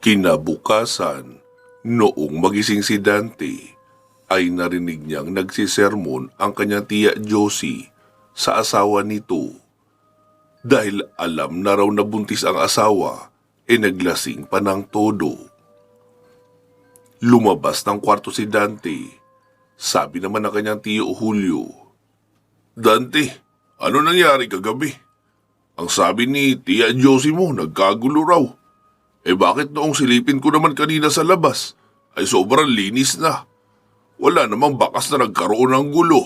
Kinabukasan, noong magising si Dante, ay narinig niyang nagsisermon ang kanyang tiya Josie sa asawa nito. Dahil alam na raw na buntis ang asawa, naglasing pa ng todo. Lumabas ng kwarto si Dante. Sabi naman ng kanyang tiyo Julio, "Dante, ano nangyari kagabi? Ang sabi ni tiya Josie mo, nagkagulo raw. Bakit noong silipin ko naman kanina sa labas, ay sobrang linis na. Wala namang bakas na nagkaroon ng gulo."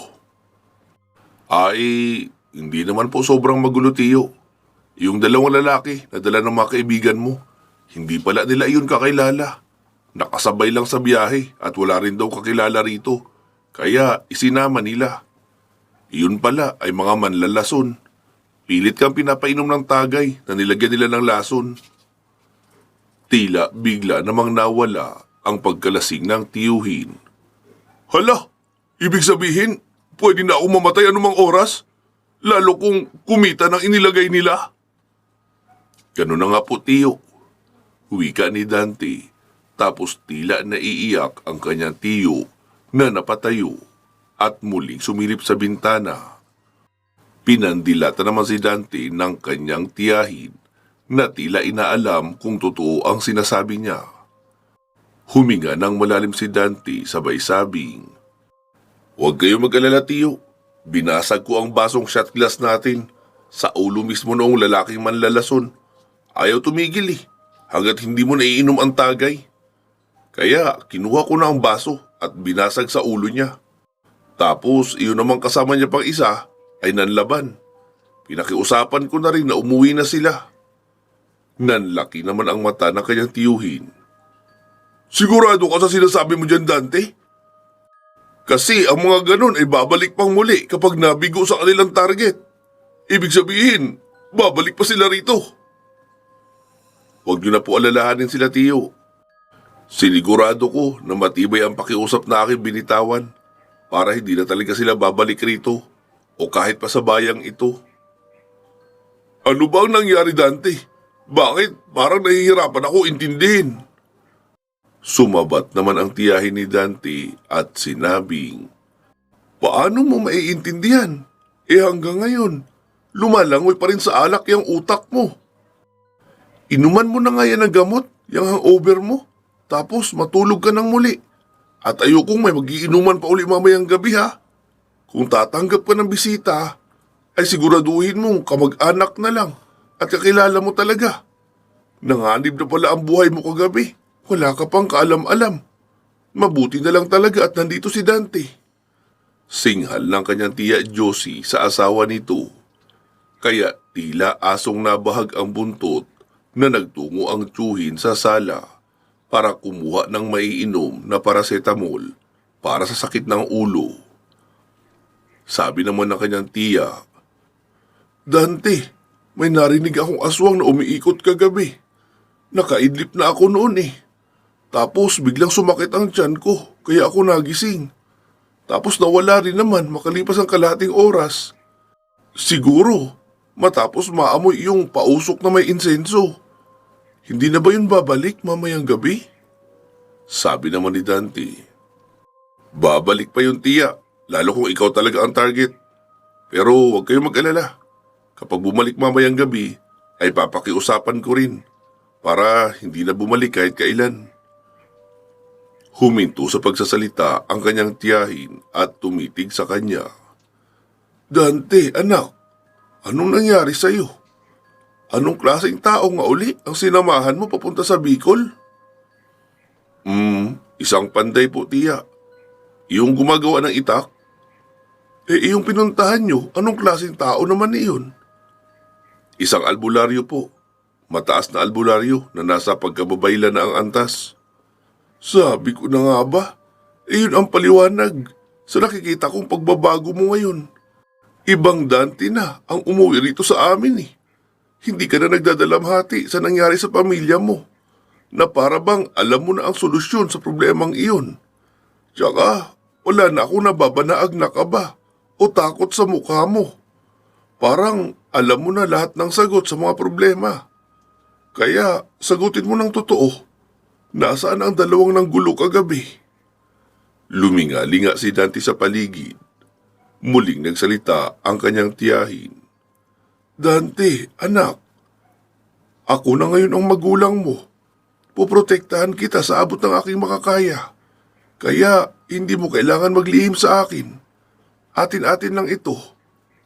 Ay, hindi naman po sobrang magulo, tiyo. Yung dalawang lalaki na dala ng mga kaibigan mo, hindi pala nila iyon kakilala. Nakasabay lang sa biyahe at wala rin daw kakilala rito. Kaya isinama nila. Iyon pala ay mga manlalason. Pilit kang pinapainom ng tagay na nilagyan nila ng lason. Tila bigla namang nawala ang pagkalasing ng tiyuhin. "Hala, ibig sabihin, pwede na ako mamatay anumang oras? Lalo kung kumita ng inilagay nila?" "Ganun na nga po, tiyo," wika ni Dante, tapos tila naiiyak ang kanyang tiyo na napatayo at muling sumilip sa bintana. Pinandilata naman si Dante ng kanyang tiyahin na tila inaalam kung totoo ang sinasabi niya. Huminga ng malalim si Dante sabay sabing, "Huwag kayo mag-alala, tiyo. Binasag ko ang basong shot glass natin sa ulo mismo noong lalaking manlalason. Ayaw tumigil hanggat hindi mo naiinom ang tagay. Kaya kinuha ko na ang baso at binasag sa ulo niya. Tapos iyon namang kasama niya pang isa ay nanlaban. Pinakiusapan ko na rin na umuwi na sila." Nanlaki naman ang mata ng kanyang tiyuhin. "Sigurado ka sa sinasabi mo dyan, Dante? Kasi ang mga ganon ay babalik pang muli kapag nabigo sa kanilang target. Ibig sabihin, babalik pa sila rito." "Huwag niyo na po alalahanin sila, tiyo. Sinigurado ko na matibay ang pakiusap na aking binitawan para hindi na talaga sila babalik rito o kahit pa sa bayang ito." "Ano ba ang nangyari, Dante? Bakit parang nahihirapan ako intindihin?" Sumabat naman ang tiyahin ni Dante at sinabing, "Paano mo maiintindihan? Hanggang ngayon, lumalangoy pa rin sa alak yung utak mo. Inuman mo na nga yan ng gamot, yung hangover mo, tapos matulog ka ng muli. At ayokong may magiinuman pa uli mamayang gabi, ha. Kung tatanggap ka ng bisita, ay siguraduhin mong kamag-anak na lang at kakilala mo talaga. Nanganib na pala ang buhay mo kagabi. Wala ka pang kaalam-alam. Mabuti na lang talaga at nandito si Dante." Singhal ng kanyang tiya Josie sa asawa nito. Kaya tila asong nabahag ang buntot na nagtungo ang tiyuhin sa sala para kumuha ng maiinom na paracetamol para sa sakit ng ulo. Sabi naman ng kanyang tiya, "Dante, may narinig akong aswang na umiikot kagabi. Nakaidlip na ako noon Tapos biglang sumakit ang tiyan ko, kaya ako nagising. Tapos nawala rin naman makalipas ang kalahating oras. Siguro, matapos maamoy yung pausok na may insenso. Hindi na ba yun babalik mamayang gabi?" Sabi naman ni Dante, "Babalik pa yun, tiya, lalo kung ikaw talaga ang target. Pero huwag kayong mag-alala. Kapag bumalik mamayang gabi, ay papakiusapan ko rin para hindi na bumalik kahit kailan." Huminto sa pagsasalita ang kanyang tiyahin at tumitig sa kanya. "Dante, anak, anong nangyari sa'yo? Anong klaseng tao nga uli ang sinamahan mo papunta sa Bicol?" Isang panday po, tiya. Yung gumagawa ng itak." Yung pinuntahan nyo, anong klaseng tao naman iyon?" "Isang albularyo po. Mataas na albularyo na nasa pagkababaylan na ang antas." "Sabi ko na nga ba, yun ang paliwanag sa nakikita kong pagbabago mo ngayon. Ibang Dante na ang umuwi rito sa amin Hindi ka na nagdadalamhati sa nangyari sa pamilya mo, na para bang alam mo na ang solusyon sa problemang iyon. Tsaka, wala na ako nababanaag na kaba o takot sa mukha mo. Parang alam mo na lahat ng sagot sa mga problema. Kaya sagutin mo ng totoo Nasaan ang dalawang nanggulo kagabi? Luminga-linga si Dante sa paligid. Muling nagsalita ang kanyang tiyahin. Dante, anak, ako na ngayon ang magulang mo. Poprotektahan kita sa abot ng aking makakaya. Kaya hindi mo kailangan maglihim sa akin. Atin-atin lang ito.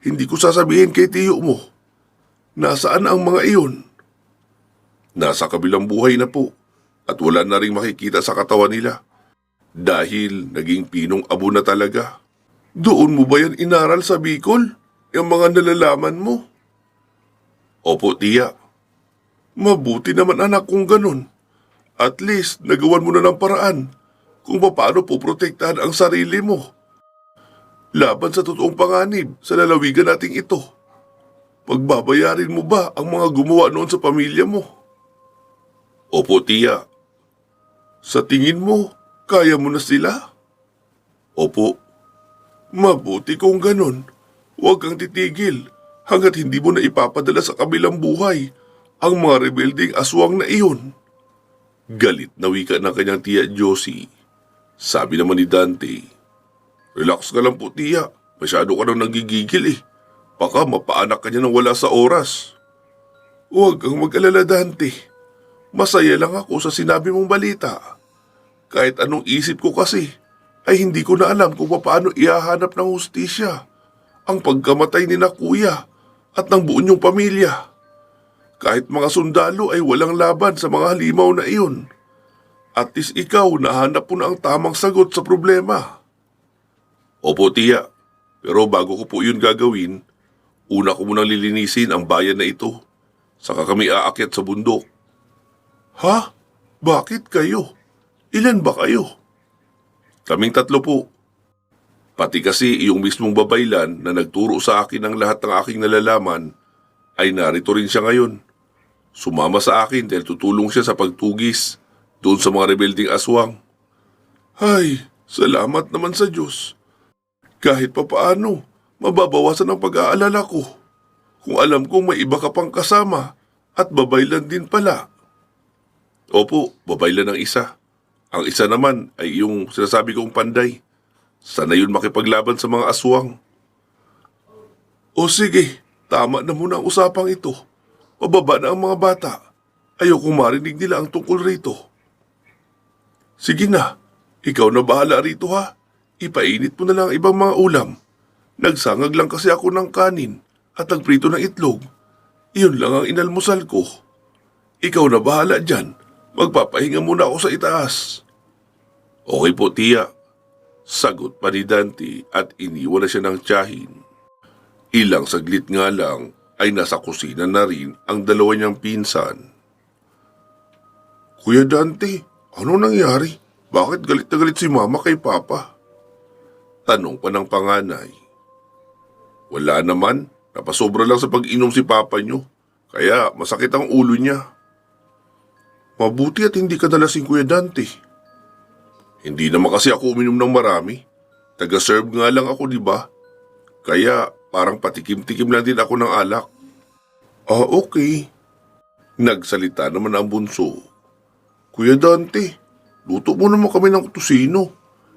Hindi ko sasabihin kay tiyo mo. Nasaan ang mga iyon? Nasa kabilang buhay na po at wala na ring makikita sa katawan nila. Dahil naging pinong abo na talaga. Doon mo ba yan inaral sa Bicol? Yung mga nalalaman mo? Opo, tiya. Mabuti naman anak kung ganun. At least nagawan mo na ng paraan kung paano poprotektahan ang sarili mo. Laban sa totoong panganib sa lalawigan nating ito. Pagbabayarin mo ba ang mga gumawa noon sa pamilya mo? Opo, tiya. Sa tingin mo, kaya mo na sila? Opo. Mabuti kung ganun. Huwag kang titigil hanggat hindi mo na ipapadala sa kabilang buhay ang mga rebelding aswang na iyon. Galit na wika ng kanyang tiya Josie. Sabi naman ni Dante, relax ka lang po tiya, masyado ka nang nagigigil eh. Baka mapaanak ka niya nang wala sa oras. Huwag kang mag-alala Dante. Masaya lang ako sa sinabi mong balita. Kahit anong isip ko kasi, ay hindi ko na alam kung paano ihahanap ng hustisya ang pagkamatay ni na kuya at ng buo niyong pamilya. Kahit mga sundalo ay walang laban sa mga halimaw na iyon. At least ikaw nahanap mo na ang tamang sagot sa problema. Opo tiya, pero bago ko po yun gagawin, una ko munang lilinisin ang bayan na ito. Saka kami aakyat sa bundok. Ha? Bakit kayo? Ilan ba kayo? Kaming 3 po. Pati kasi iyong mismong babaylan na nagturo sa akin ng lahat ng aking nalalaman ay narito rin siya ngayon. Sumama sa akin dahil tutulong siya sa pagtugis doon sa mga rebelding aswang. Ay, salamat naman sa Diyos. Kahit papaano, mababawasan ang pag-aalala ko. Kung alam kong may iba ka pang kasama at babaylan din pala. Opo, babaylan ang isa. Ang isa naman ay yung sinasabi kong panday. Sana yun makipaglaban sa mga aswang. O sige, tama na muna ang usapang ito. Pababa na ang mga bata. Ayokong marinig nila ang tungkol rito. Sige na, ikaw na bahala rito ha. Ipainit mo na lang ang ibang mga ulam. Nagsangag lang kasi ako ng kanin at nagprito ng itlog. Iyon lang ang inalmusal ko. Ikaw na bahala dyan. Magpapahinga muna ako sa itaas. Okay po, tiya. Sagot pa ni Dante at iniwan na siya ng tiyahin. Ilang saglit nga lang ay nasa kusina na rin ang dalawa niyang pinsan. Kuya Dante, ano nangyari? Bakit galit na galit si Mama kay Papa? Tanong pa ng panganay. Wala naman, napasobra lang sa pag-inom si Papa niyo. Kaya masakit ang ulo niya. Mabuti at hindi ka nalasing Kuya Dante. Hindi naman kasi ako uminom ng marami. Taga-serve nga lang ako, di ba? Kaya parang patikim-tikim lang din ako ng alak. Ah, okay. Nagsalita naman ang bunso. Kuya Dante, luto mo naman kami ng tusino.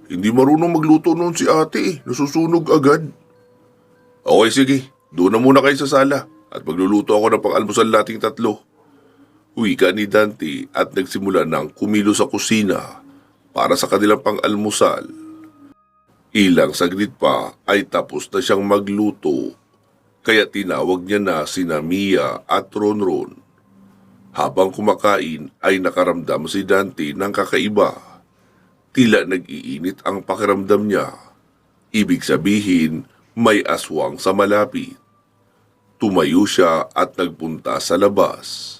Hindi marunong magluto noon si ate eh. Nasusunog agad. Okay, sige. Doon na muna kayo sa sala at magluluto ako ng pang-almusal nating 3. Wika ni Dante at nagsimula ng kumilo sa kusina para sa kanilang pang-almusal. Ilang saglit pa ay tapos na siyang magluto, kaya tinawag niya na sina Mia at Ronron. Habang kumakain ay nakaramdam si Dante ng kakaiba. Tila nag-iinit ang pakiramdam niya. Ibig sabihin, may aswang sa malapit. Tumayo siya at nagpunta sa labas.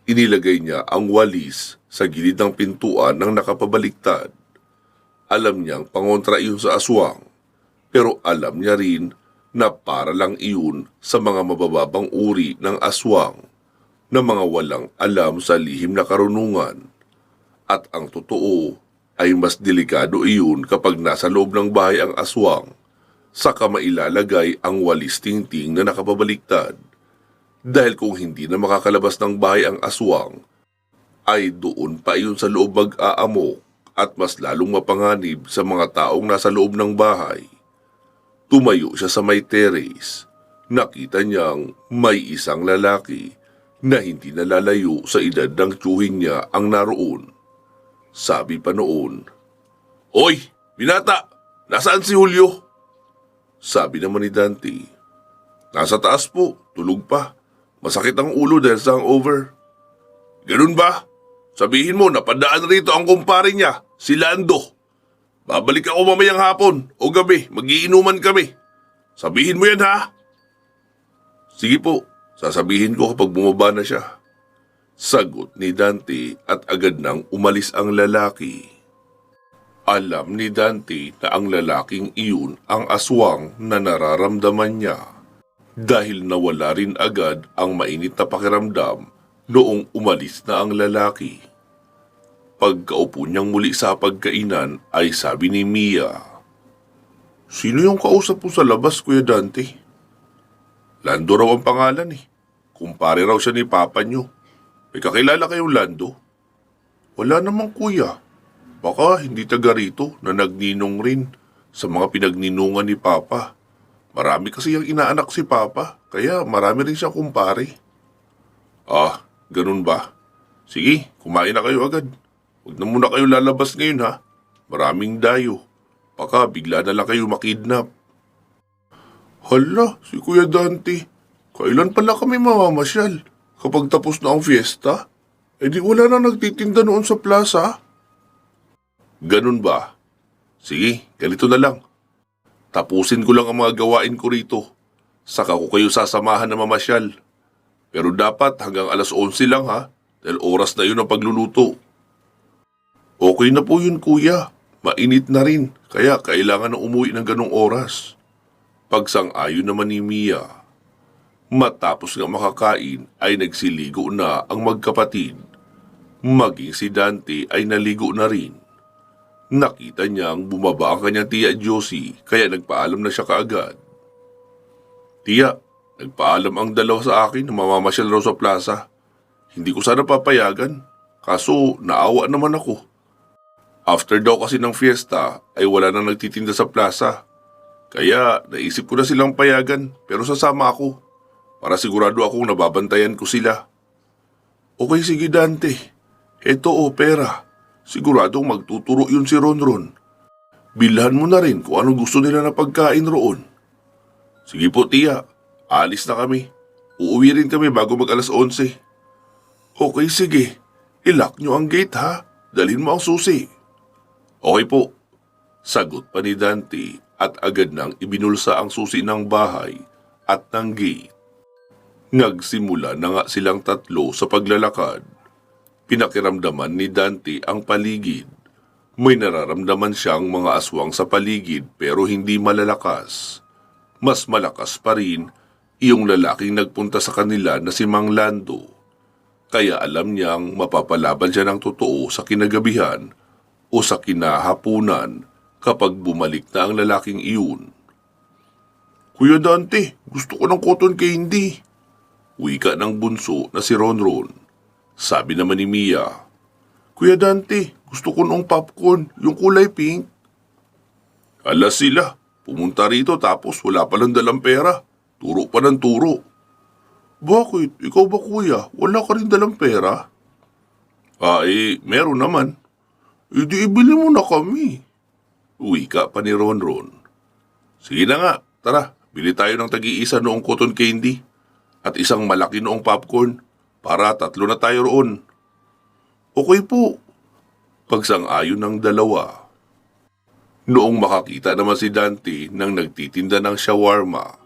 Inilagay niya ang walis sa gilid ng pintuan ng nakapabaliktad. Alam niyang pangontra iyon sa aswang, pero alam niya rin na para lang iyon sa mga mabababang uri ng aswang na mga walang alam sa lihim na karunungan. At ang totoo ay mas delikado iyon kapag nasa loob ng bahay ang aswang, saka mailalagay ang walis tingting na nakapabaliktad. Dahil kung hindi na makakalabas ng bahay ang aswang, ay doon pa iyon sa loob mag-aamok at mas lalong mapanganib sa mga taong nasa loob ng bahay. Tumayo siya sa may terrace. Nakita niyang may isang lalaki na hindi nalalayo sa edad ng tiyuhin niya ang naroon. Sabi pa noon, "Oy, binata! Nasaan si Julio?" Sabi naman ni Dante, "Nasa taas po, tulog pa. Masakit ang ulo dahil sa hangover." "Ganun ba? Sabihin mo napadaan rito ang kumpare niya, si Lando. Babalik ako mamayang hapon o gabi, magiinuman kami. Sabihin mo yan ha?" "Sige po, sasabihin ko kapag bumaba na siya." Sagot ni Dante at agad nang umalis ang lalaki. Alam ni Dante na ang lalaking iyon ang aswang na nararamdaman niya dahil nawala rin agad ang mainit na pakiramdam noong umalis na ang lalaki. Pagkaupo niyang muli sa pagkainan ay sabi ni Mia, "Sino yung kausap mo sa labas, Kuya Dante?" "Lando raw ang pangalan eh. Kumpare raw siya ni Papa niyo. May kakilala kayong Lando?" "Wala namang kuya. Baka hindi taga rito na nagninong rin sa mga pinagninungan ni Papa. Marami kasi yung inaanak si Papa, kaya marami rin siyang kumpare." "Ah, ganun ba? Sige, kumain na kayo agad. Huwag na muna kayo lalabas ngayon ha. Maraming dayo. Baka bigla na lang kayo makidnap." "Hala, si Kuya Dante, kailan pala kami mamamasyal? Kapag tapos na ang fiesta? Eh di wala na nagtitinda noon sa plaza." "Ganun ba? Sige, ganito na lang. Tapusin ko lang ang mga gawain ko rito. Saka ko kayo sasamahan na mamasyal. Pero dapat hanggang alas 11 lang ha, dahil oras na yun ang pagluluto." "Okay na po yun kuya. Mainit na rin, kaya kailangan na umuwi ng ganong oras." Pagsang-ayon naman ni Mia. Matapos nga makakain ay nagsiligo na ang magkapatid. Maging si Dante ay naligo na rin. Nakita niyang bumaba ang kanyang tiya Josie kaya nagpaalam na siya kaagad. "Tiya, nagpaalam ang dalawa sa akin na mamamasyal raw sa plaza. Hindi ko sana papayagan, kaso naawa naman ako. After daw kasi ng fiesta ay wala nang nagtitinda sa plaza. Kaya naisip ko na silang payagan pero sasama ako para sigurado akong nababantayan ko sila." "Okay sige Dante, eto pera. Siguradong magtuturo yun si Ronron. Bilhan mo na rin kung anong gusto nila na pagkain roon." "Sige po tiya, alis na kami. Uuwi rin kami bago mag alas 11. "Okay sige, ilock nyo ang gate ha. Dalhin mo ang susi." "Okay po." Sagot pa ni Dante at agad nang ibinulsa ang susi ng bahay at ng gate. Nagsimula na nga silang tatlo sa paglalakad. Pinakiramdaman ni Dante ang paligid. May nararamdaman siyang mga aswang sa paligid pero hindi malalakas. Mas malakas pa rin iyong lalaking nagpunta sa kanila na si Mang Lando. Kaya alam niyang mapapalaban siya ng totoo sa kinagabihan o sa kinahapunan kapag bumalik na ang lalaking iyon. "Kuya Dante, gusto ko ng cotton candy." Wika ng bunso na si Ronron. Sabi naman ni Mia, "Kuya Dante, gusto ko ng popcorn, yung kulay pink." "Alas sila, pumunta rito tapos wala palang dalang pera. Turo pa ng turo." "Bakit? Ikaw ba kuya? Wala ka rin dalang pera?" Meron naman." "Eh di ibili mo na kami." Wika pa ni Ronron. "Sige na nga, tara, bili tayo ng tag-iisa noong cotton candy at isang malaki noong popcorn para tatlo na tayo roon." "Okay po." Pagsang-ayon ng dalawa. Noong makakita naman si Dante nang nagtitinda ng shawarma,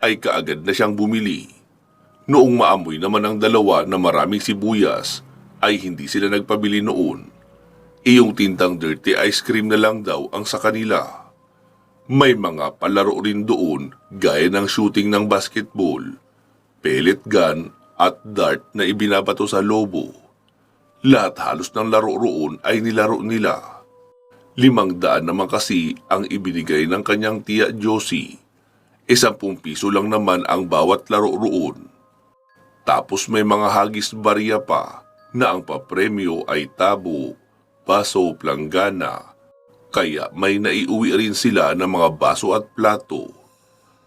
ay kaagad na siyang bumili. Noong maamoy naman ang dalawa na maraming sibuyas, ay hindi sila nagpabili noon. Iyong tintang dirty ice cream na lang daw ang sa kanila. May mga palaro rin doon gaya ng shooting ng basketball, pellet gun at dart na ibinabato sa lobo. Lahat halos ng laro roon ay nilaro nila. 500 naman kasi ang ibinigay ng kanyang tiya Josie. 10 piso lang naman ang bawat laro roon. Tapos may mga hagis barya pa na ang papremyo ay tabo, baso, planggana, kaya may naiuwi rin sila ng mga baso at plato.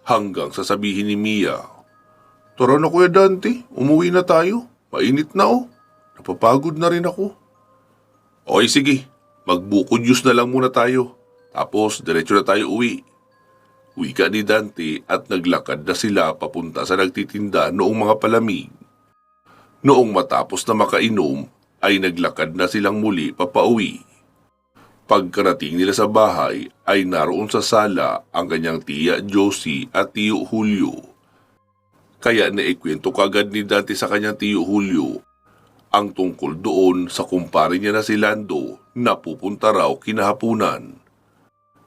Hanggang sasabihin ni Mia, "Tara na Kuya Dante, umuwi na tayo. Mainit na oh. Napapagod na rin ako." "Okay sige, magbukod juice na lang muna tayo. Tapos diretso na tayo uwi." Wika ni Dante at naglakad na sila papunta sa nagtitinda noong mga palamig. Noong matapos na makainom, ay naglakad na silang muli papauwi. Pagkarating nila sa bahay ay naroon sa sala ang kanyang tiya Josie at tiyo Julio. Kaya naikwento kagad ni Dante sa kanyang tiyo Julio ang tungkol doon sa kumpare niya na si Lando na pupunta raw kinahapunan.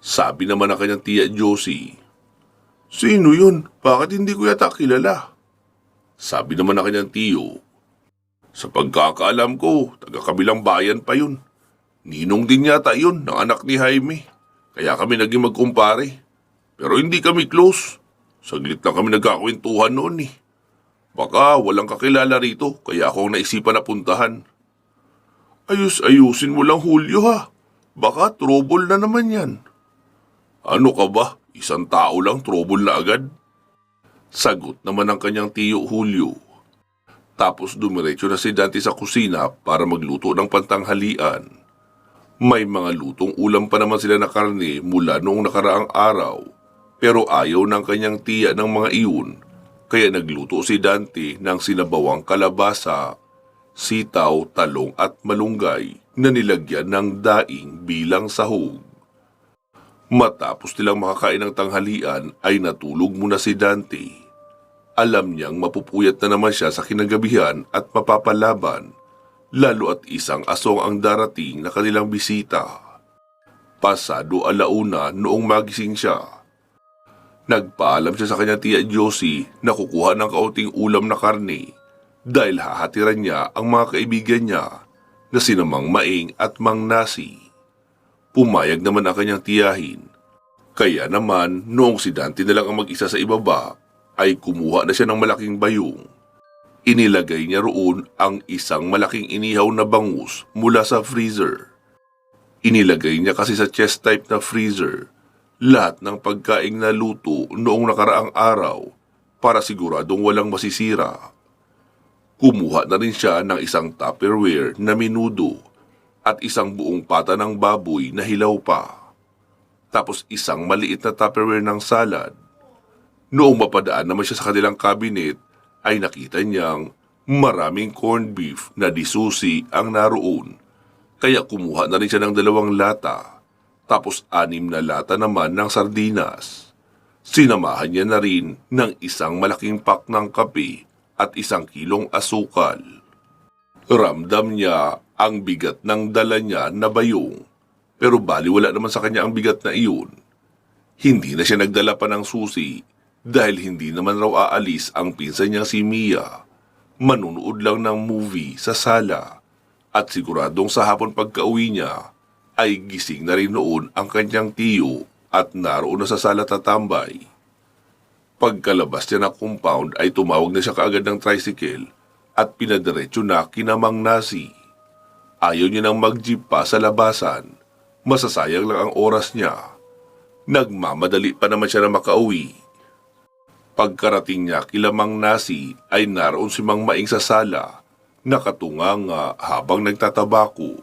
Sabi naman ng kanyang tiya Josie, "Sino yun? Bakit hindi ko yata kilala?" Sabi naman ng kanyang tiyo, "Sa pagkakaalam ko, taga-kabilang bayan pa yun. Ninong din yata yun ng anak ni Jaime. Kaya kami naging magkumpare. Pero hindi kami close. Saglit lang kami nagkakwentuhan noon eh. Baka walang kakilala rito kaya ako naisipan na puntahan." "Ayusin mo lang Julio ha. Baka trouble na naman yan." "Ano ka ba? Isang tao lang trouble na agad?" Sagot naman ng kanyang tiyo Julio. Tapos dumiretso na si Dante sa kusina para magluto ng pantanghalian. May mga lutong ulam pa naman sila na karne mula noong nakaraang araw, pero ayaw ng kanyang tiya ng mga iyon, kaya nagluto si Dante ng sinabawang kalabasa, sitaw, talong at malunggay na nilagyan ng daing bilang sahog. Matapos nilang makakain ng tanghalian ay natulog muna si Dante. Alam niyang mapupuyat na naman siya sa kinagabihan at mapapalaban, lalo at isang asong ang darating na kanilang bisita. Pasado alauna noong magising siya. Nagpaalam siya sa kanyang tiya Josie na kukuha ng kaunting ulam na karne dahil hahatiran niya ang mga kaibigan niya na sina Mang Maing at Mang Nasi. Pumayag naman ang kanyang tiyahin. Kaya naman noong si Dante na lang ang mag-isa sa ibaba ay kumuha na siya ng malaking bayong. Inilagay niya roon ang isang malaking inihaw na bangus mula sa freezer. Inilagay niya kasi sa chest type na freezer lahat ng pagkaing naluto noong nakaraang araw para siguradong walang masisira. Kumuha na rin siya ng isang Tupperware na menudo at isang buong pata ng baboy na hilaw pa. Tapos isang maliit na Tupperware ng salad. Noong mapadaan naman siya sa kanilang cabinet, ay nakita niyang maraming corned beef na disusi ang naroon. Kaya kumuha na rin siya ng 2 lata, tapos 6 na lata naman ng sardinas. Sinamahan niya na rin ng isang malaking pack ng kape at 1 kilong asukal. Ramdam niya ang bigat ng dala niya na bayong, pero baliwala naman sa kanya ang bigat na iyon. Hindi na siya nagdala pa ng susi, dahil hindi naman raw aalis ang pinsan niyang si Mia. Manunood lang ng movie sa sala at siguradong sa hapon pagka-uwi niya ay gising na rin noon ang kanyang tiyo at naroon na sa sala tatambay. Pagkalabas niya ng compound ay tumawag na siya kaagad ng tricycle at pinadiretso na kina Mang Nasi. Ayaw niya nang mag-jeep pa sa labasan. Masasayang lang ang oras niya. Nagmamadali pa naman siya na makauwi. Pagkarating niya kila Mang Nasi ay naroon si Mang Maing sa sala, nakatunganga habang nagtatabako.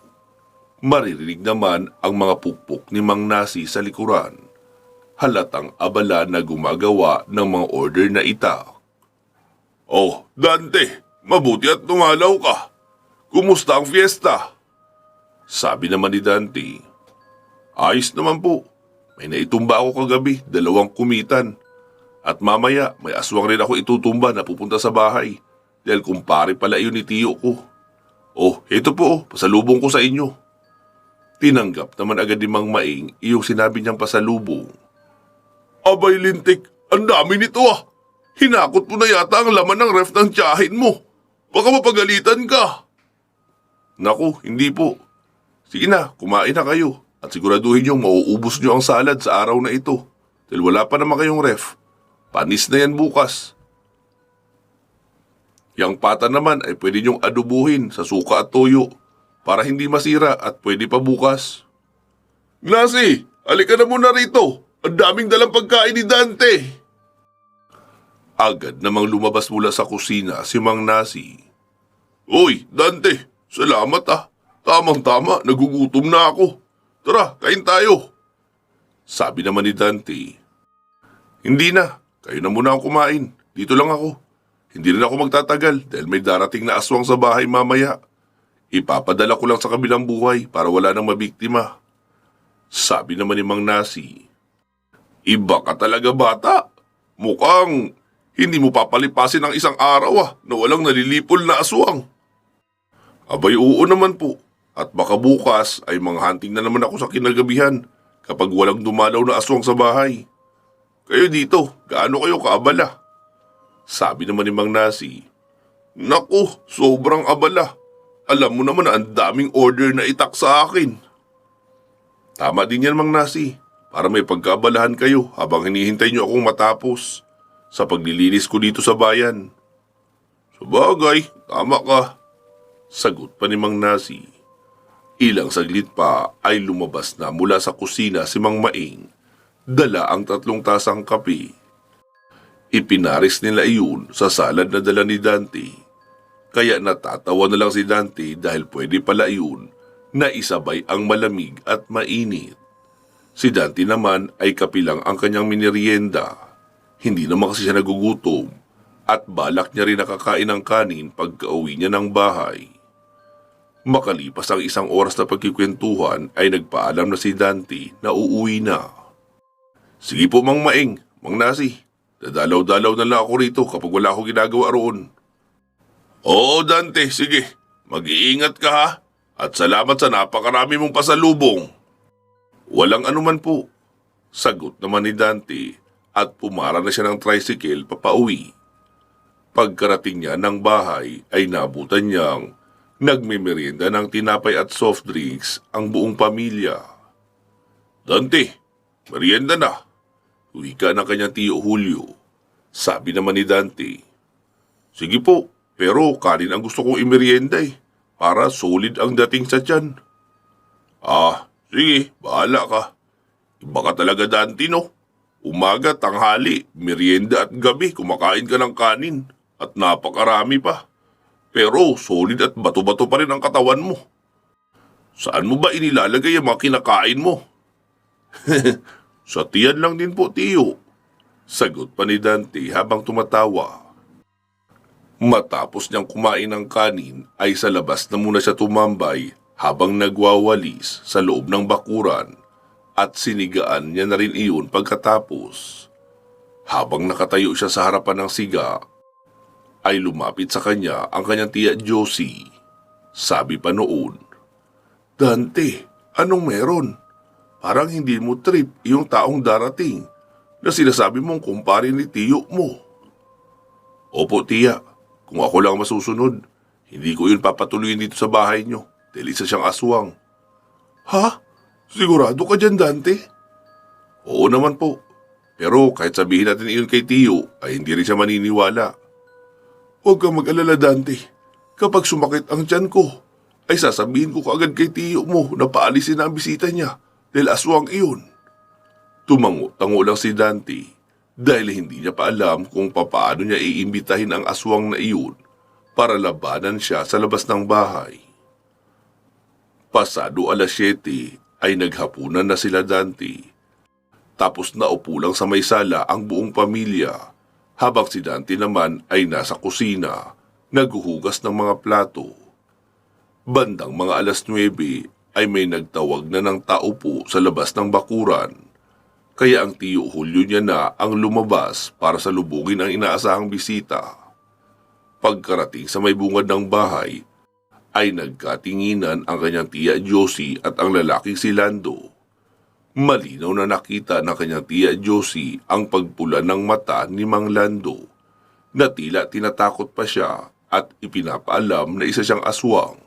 Maririnig naman ang mga pukpok ni Mang Nasi sa likuran. Halatang abala na gumagawa ng mga order na itak. "Oh, Dante, mabuti at tumalaw ka. Kumusta ang fiesta?" Sabi naman ni Dante. "Ayos naman po. May naitumba ako kagabi, 2 kumitan. At mamaya, may aswang rin ako itutumba na pupunta sa bahay. Dahil kumpare pala iyon ni tiyo ko. Oh, ito po, pasalubong ko sa inyo." Tinanggap naman agad ni Mang Maing iyong sinabi niyang pasalubong. "Abay lintik, ang dami nito ah. Hinakot mo na yata ang laman ng ref ng tiyahin mo. Baka mapagalitan ka." "Naku, hindi po. Sige na, kumain na kayo. At siguraduhin niyong mauubos niyo ang salad sa araw na ito. Dahil wala pa naman kayong ref. Panis na yan bukas." Yang pata naman ay pwede niyong adubuhin sa suka at toyo para hindi masira at pwede pa bukas. Nasi, alika na muna rito. Ang daming dalang pagkain ni Dante. Agad namang lumabas mula sa kusina si Mang Nasi. Uy, Dante, salamat ah. Tamang-tama, nagugutom na ako. Tara, kain tayo. Sabi naman ni Dante. Hindi na, kayo na muna ang kumain. Dito lang ako. Hindi rin ako magtatagal dahil may darating na aswang sa bahay mamaya. Ipapadala ko lang sa kabilang buhay para wala nang mabiktima. Sabi naman ni Mang Nasi. Iba ka talaga bata. Mukhang hindi mo papalipasin ang isang araw na walang nalilipol na aswang. Abay oo naman po. At baka bukas ay hunting na naman ako sa kinagabihan kapag walang dumalaw na aswang sa bahay. Kayo dito, gaano kayo kaabala? Sabi naman ni Mang Nasi. Naku, sobrang abala. Alam mo naman na ang daming order na itak sa akin. Tama din yan, Mang Nasi, para may pagkaabalahan kayo habang hinihintay niyo akong matapos sa paglilinis ko dito sa bayan. Sabagay, tama ka. Sagot pa ni Mang Nasi. Ilang saglit pa ay lumabas na mula sa kusina si Mang Maing. Dala ang 3 tasang kape. Ipinaris nila iyon sa salad na dala ni Dante. Kaya natatawa na lang si Dante dahil pwede pala iyon na isabay ang malamig at mainit. Si Dante naman ay kapilang ang kanyang minerienda. Hindi naman kasi siya nagugutom at balak niya rin nakakain ng kanin pagka-uwi niya ng bahay. Makalipas ang 1 oras na pagkikwentuhan ay nagpaalam na si Dante na uuwi na. Sige po Mang Maing, Mang Nasi, dadalaw-dalaw na lang ako rito kapag wala akong ginagawa roon. Oo Dante, sige, mag-iingat ka ha at salamat sa napakarami mong pasalubong. Walang anuman po, sagot naman ni Dante at pumara na siya ng tricycle papauwi. Pagkarating niya ng bahay ay nabutan niyang nagmimerienda ng tinapay at soft drinks ang buong pamilya. Dante, merienda na. Uwi ka ng kanyang tiyo Julio. Sabi naman ni Dante. Sige po, pero kanin ang gusto kong imerienda para solid ang dating sa tiyan. Sige, bahala ka. Iba ka talaga Dante no. Umaga, tanghali, merienda at gabi kumakain ka ng kanin at napakarami pa. Pero solid at bato-bato pa rin ang katawan mo. Saan mo ba inilalagay ang mga kinakain mo? Sa tiyan lang din po, tiyo. Sagot pa ni Dante habang tumatawa. Matapos niyang kumain ng kanin ay sa labas na muna siya tumambay habang nagwawalis sa loob ng bakuran at sinigaan niya na rin iyon pagkatapos. Habang nakatayo siya sa harapan ng siga, ay lumapit sa kanya ang kanyang tiya Josie. Sabi pa noon, Dante, anong meron? Parang hindi mo trip yung taong darating na sinasabi mong kumpare ni tiyo mo. Opo tiya, kung ako lang masusunod, hindi ko yun papatuloyin dito sa bahay nyo dahil isa siyang aswang. Ha? Sigurado ka dyan Dante? Oo naman po, pero kahit sabihin natin iyon kay tiyo ay hindi rin siya maniniwala. Huwag kang mag-alala Dante. Kapag sumakit ang tiyan ko, ay sasabihin ko kaagad kay tiyo mo na paalisin na ang bisita niya dahil aswang iyon. Tumango-tango lang si Dante dahil hindi niya pa alam kung papaano niya iimbitahin ang aswang na iyon para labanan siya sa labas ng bahay. Pasado 7:00 ay naghapunan na sila Dante. Tapos naupo lang sa may sala ang buong pamilya. Habang si Dante naman ay nasa kusina, naghuhugas ng mga plato. Bandang mga 9:00 ay may nagtawag na ng tao po sa labas ng bakuran. Kaya ang tiyo Julio niya na ang lumabas para salubungin ang inaasahang bisita. Pagkarating sa may bungad ng bahay, ay nagkatinginan ang kanyang tiya Josie at ang lalaking si Lando. Malinaw na nakita ng kanyang tiya Josie ang pagpula ng mata ni Mang Lando na tila tinatakot pa siya at ipinapaalam na isa siyang aswang.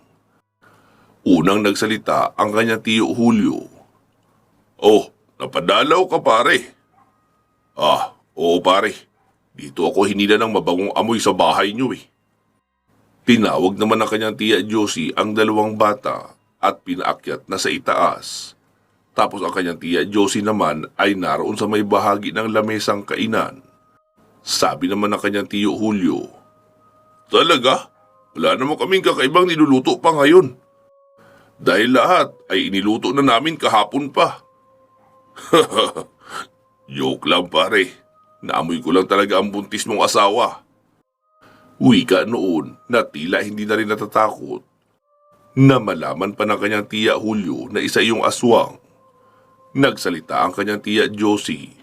Unang nagsalita ang kanyang tiyo Julio. Oh, napadalaw ka pare. Oo pare. Dito ako hinila ng mabangong amoy sa bahay niyo Tinawag naman ng kanyang tiya Josie ang dalawang bata at pinaakyat na sa itaas. Tapos ang kanyang tiya Josie naman ay naroon sa may bahagi ng lamesang kainan. Sabi naman ng kanyang tiyo Julio, "Talaga? Wala naman kaming kakaibang niluluto pa ngayon. Dahil lahat ay iniluto na namin kahapon pa." Joke lang pare. Naamoy ko lang talaga ang buntis mong asawa. Wika noon na tila hindi na rin natatakot na malaman pa ng kanyang tiya Julio na isa iyong aswang. Nagsalita ang kanyang tiya Josie.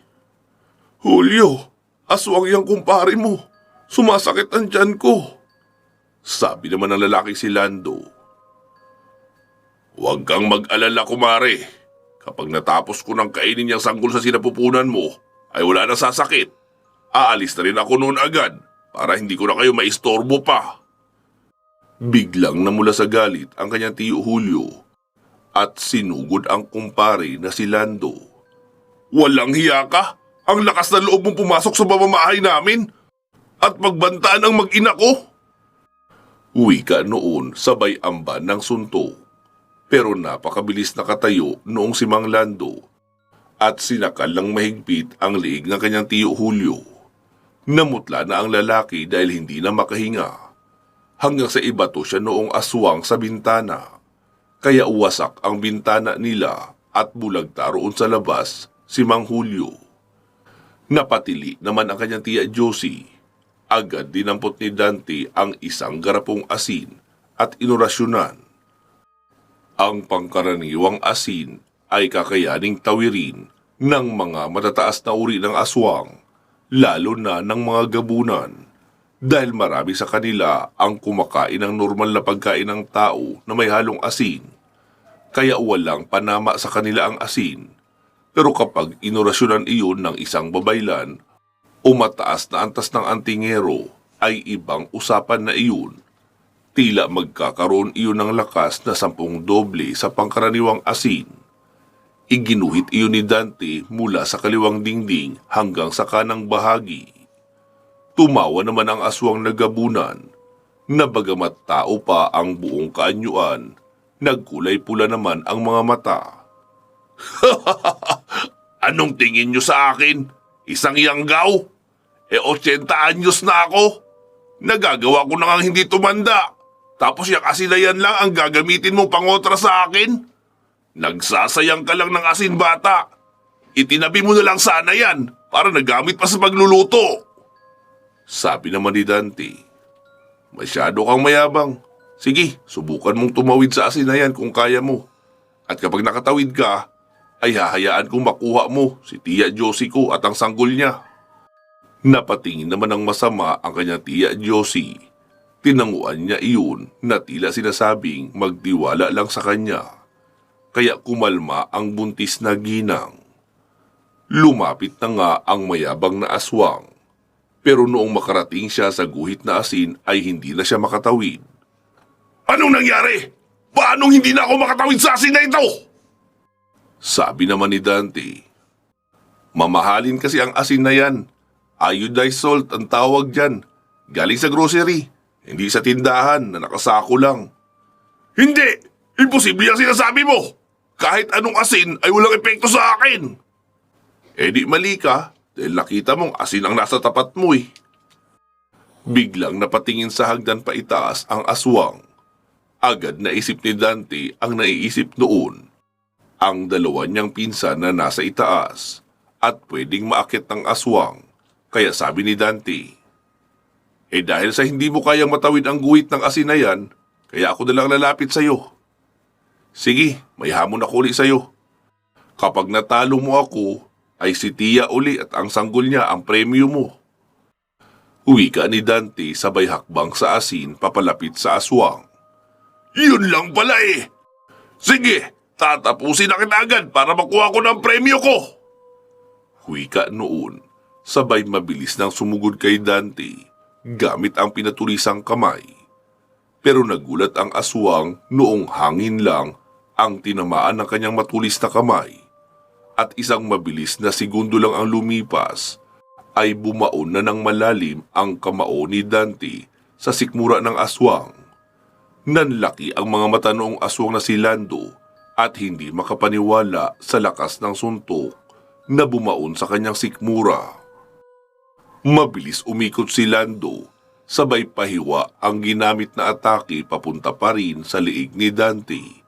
"Julio, aswang yang kumpare mo. Sumasakit ang tiyan ko." Sabi naman ng lalaki si Lando. "Huwag kang mag-alala kumare. Kapag natapos ko ng kainin niyang sanggol sa sinapupunan mo, ay wala na sasakit. Aalis na rin ako noon agad para hindi ko na kayo maistorbo pa." Biglang namula sa galit ang kanyang tiyo Julio at sinugod ang kumpare na si Lando. "Walang hiya ka? Ang lakas na loob mong pumasok sa pamamahay namin at magbantaan ang mag-ina ko?" Wika noon sabay amban ng suntok. Pero napakabilis na katayo noong si Mang Lando at sinakal ng mahigpit ang liig ng kanyang tiyo Julio. Namutla na ang lalaki dahil hindi na makahinga. Hanggang sa ibato siya noong aswang sa bintana. Kaya uwasak ang bintana nila at bulagta roon sa labas si Mang Julio. Napatili naman ang kanyang tiya Josie. Agad dinampot ni Dante ang isang garapong asin at inorasyonan. Ang pangkaraniwang asin ay kakayaning tawirin ng mga matataas na uri ng aswang, lalo na ng mga gabunan, dahil marami sa kanila ang kumakain ng normal na pagkain ng tao na may halong asin, kaya walang panama sa kanila ang asin. Pero kapag inorasyonan iyon ng isang babaylan o mataas na antas ng antingero, ay ibang usapan na iyon. Tila magkakaroon iyon ng lakas na 10 doble sa pangkaraniwang asin. Iginuhit iyon ni Dante mula sa kaliwang dingding hanggang sa kanang bahagi. Tumawa naman ang aswang na gabunan, na bagamat tao pa ang buong kaanyuan, nagkulay pula naman ang mga mata. "Anong tingin niyo sa akin? Isang yanggaw? 80 anyos na ako. Nagagawa ko na ngang hindi tumanda. Tapos yung asin na yan lang ang gagamitin mong pangotra sa akin? Nagsasayang ka lang ng asin, bata. Itinabi mo na lang sana yan para nagamit pa sa pagluluto." Sabi naman ni Dante. "Masyado kang mayabang. Sige, subukan mong tumawid sa asin na yan kung kaya mo. At kapag nakatawid ka, ay hahayaan kong makuha mo si tiya Josie ko at ang sanggol niya." Napatingin naman ng masama ang kanyang tiya Josie. Tinanguan niya iyon na tila sinasabing magtiwala lang sa kanya. Kaya kumalma ang buntis na ginang. Lumapit na nga ang mayabang na aswang. Pero noong makarating siya sa guhit na asin ay hindi na siya makatawid. "Anong nangyari? Paano hindi na ako makatawid sa asin na ito?" Sabi naman ni Dante. "Mamahalin kasi ang asin na yan. Iodized salt ang tawag dyan. Galing sa grocery. Hindi sa tindahan na nakasako lang." "Hindi! Imposible ang sinasabi mo! Kahit anong asin ay walang epekto sa akin!" "Eh di mali ka dahil nakita mong asin ang nasa tapat mo eh." Biglang napatingin sa hagdan pa itaas ang aswang. Agad naisip ni Dante ang naiisip noon. Ang dalawa niyang pinsan na nasa itaas at pwedeng maakyat ng aswang. Kaya sabi ni Dante, dahil sa hindi mo kayang matawid ang guhit ng asin na yan, kaya ako na lang lalapit sa'yo. Sige, may hamon ako uli sa'yo. Kapag natalo mo ako, ay si tiya uli at ang sanggol niya ang premyo mo." Wika ni Dante sabay hakbang sa asin papalapit sa aswang. "Yun lang pala eh! Sige, tatapusin na kita agad para makuha ko ng premyo ko!" Wika noon, sabay mabilis nang sumugod kay Dante gamit ang pinatulisang kamay. Pero nagulat ang aswang noong hangin lang ang tinamaan ng kanyang matulis na kamay at isang mabilis na segundo lang ang lumipas ay bumaon na ng malalim ang kamao ni Dante sa sikmura ng aswang. Nanlaki ang mga mata noong aswang na si Lando at hindi makapaniwala sa lakas ng suntok na bumaon sa kanyang sikmura. Mabilis umikot si Lando, sabay pahiwa ang ginamit na atake papunta pa rin sa liig ni Dante.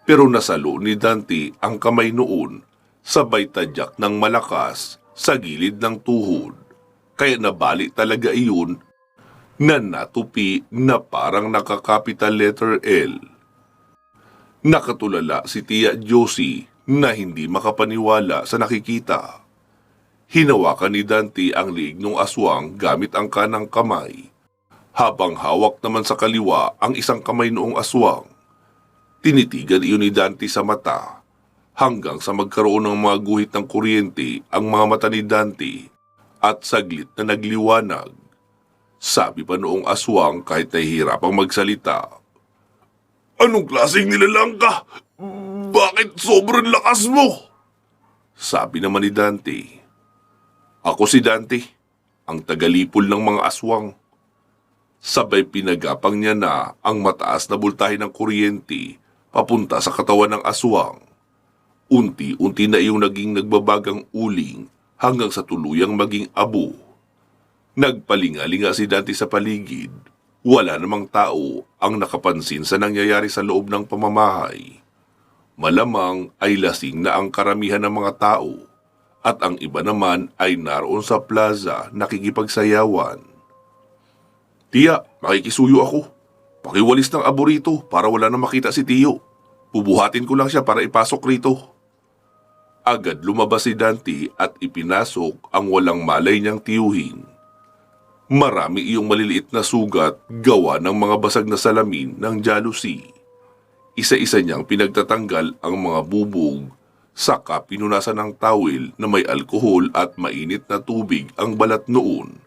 Pero nasalo ni Dante ang kamay noon, sabay tadyak ng malakas sa gilid ng tuhod. Kaya nabali talaga iyon na natupi na parang nakakapital letter L. Nakatulala si Tia Josie na hindi makapaniwala sa nakikita. Hinawakan ni Dante ang liig ng aswang gamit ang kanang kamay, habang hawak naman sa kaliwa ang isang kamay noong aswang. Tinitigan iyon ni Dante sa mata, hanggang sa magkaroon ng mga guhit ng kuryente ang mga mata ni Dante at saglit na nagliwanag. Sabi pa noong aswang kahit nahihirapang magsalita, "Anong klaseng nilalang ka? Bakit sobrang lakas mo?" Sabi naman ni Dante, "Ako si Dante, ang tagalipol ng mga aswang." Sabay pinagapang niya na ang mataas na bultahe ng kuryente papunta sa katawan ng aswang. Unti-unti na iyong naging nagbabagang uling hanggang sa tuluyang maging abo. Nagpalingalinga si Dante sa paligid. Wala namang tao ang nakapansin sa nangyayari sa loob ng pamamahay. Malamang ay lasing na ang karamihan ng mga tao at ang iba naman ay naroon sa plaza nakikipagsayawan. "Tia, makikisuyo ako. Pakiwalis ng abo rito para wala na makita si Tiyo. Bubuhatin ko lang siya para ipasok rito." Agad lumabas si Dante at ipinasok ang walang malay niyang tiyuhin. Marami iyong maliliit na sugat gawa ng mga basag na salamin ng jealousy. Isa-isa niyang pinagtatanggal ang mga bubog, saka pinunasan ng tawel na may alkohol at mainit na tubig ang balat noon.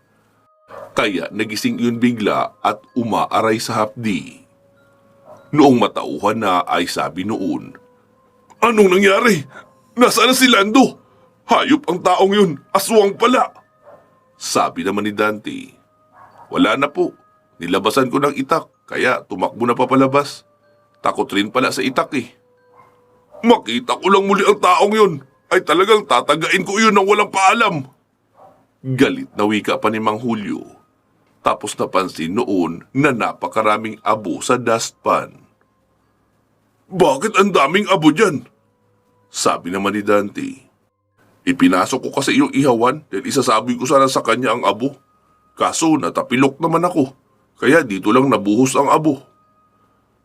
Kaya nagising iyon bigla at umaaray sa hapdi. Noong matauhan na ay sabi noon, "Anong nangyari? Nasaan na si Lando? Hayop ang taong yun, aswang pala." Sabi naman ni Dante, "Wala na po. Nilabasan ko ng itak, kaya tumakbo na papalabas. Takot rin pala sa itak eh. Makita ko lang muli ang taong yun, ay talagang tatagain ko yun ng walang paalam." Galit na wika pa ni Mang Julio. Tapos napansin noon na napakaraming abo sa dustpan. "Bakit ang daming abo dyan?" Sabi naman ni Dante, "Ipinasok ko kasi yung ihawan dahil isasabi ko sana sa kanya ang abo. Kaso natapilok naman ako, kaya dito lang nabuhos ang abo."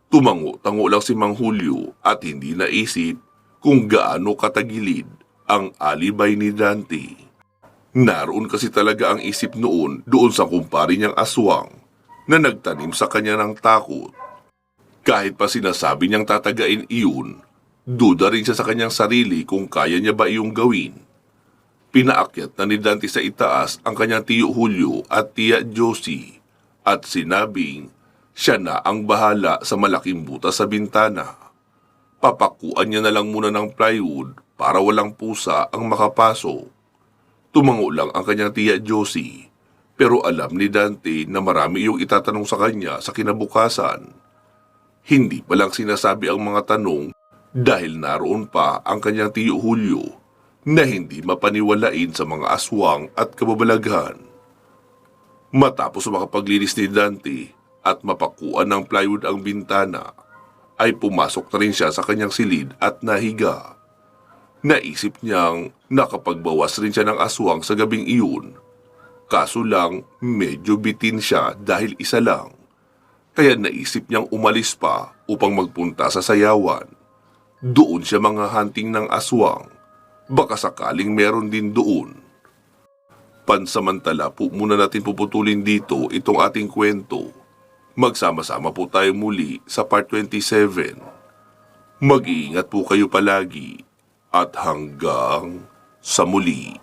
Tumango-tango lang si Mang Julio at hindi naisip kung gaano katagilid ang alibay ni Dante. Naroon kasi talaga ang isip noon doon sa kumpare niyang aswang na nagtanim sa kanya ng takot. Kahit pa sinasabi niyang tatagain iyon, duda rin siya sa kanyang sarili kung kaya niya ba iyong gawin. Pinaakyat na ni Dante sa itaas ang kanyang tiyo Julio at tia Josie at sinabing siya na ang bahala sa malaking butas sa bintana. Papakuan niya na lang muna ng plywood para walang pusa ang makapasok. Tumango lang ang kanyang tia Josie, pero alam ni Dante na marami iyong itatanong sa kanya sa kinabukasan. Hindi pa lang sinasabi ang mga tanong dahil naroon pa ang kanyang tiyo Julio na hindi mapaniwalain sa mga aswang at kababalaghan. Matapos makapaglinis ni Dante at mapakuan ng plywood ang bintana, ay pumasok na rin siya sa kanyang silid at nahiga. Naisip niyang nakapagbawas rin siya ng aswang sa gabing iyon. Kaso lang medyo bitin siya dahil isa lang. Kaya naisip niyang umalis pa upang magpunta sa sayawan. Doon siya mga hunting ng aswang. Baka sakaling meron din doon. Pansamantala po muna natin puputulin dito itong ating kwento. Magsama-sama po tayo muli sa part 27. Mag-iingat po kayo palagi at hanggang sa muli.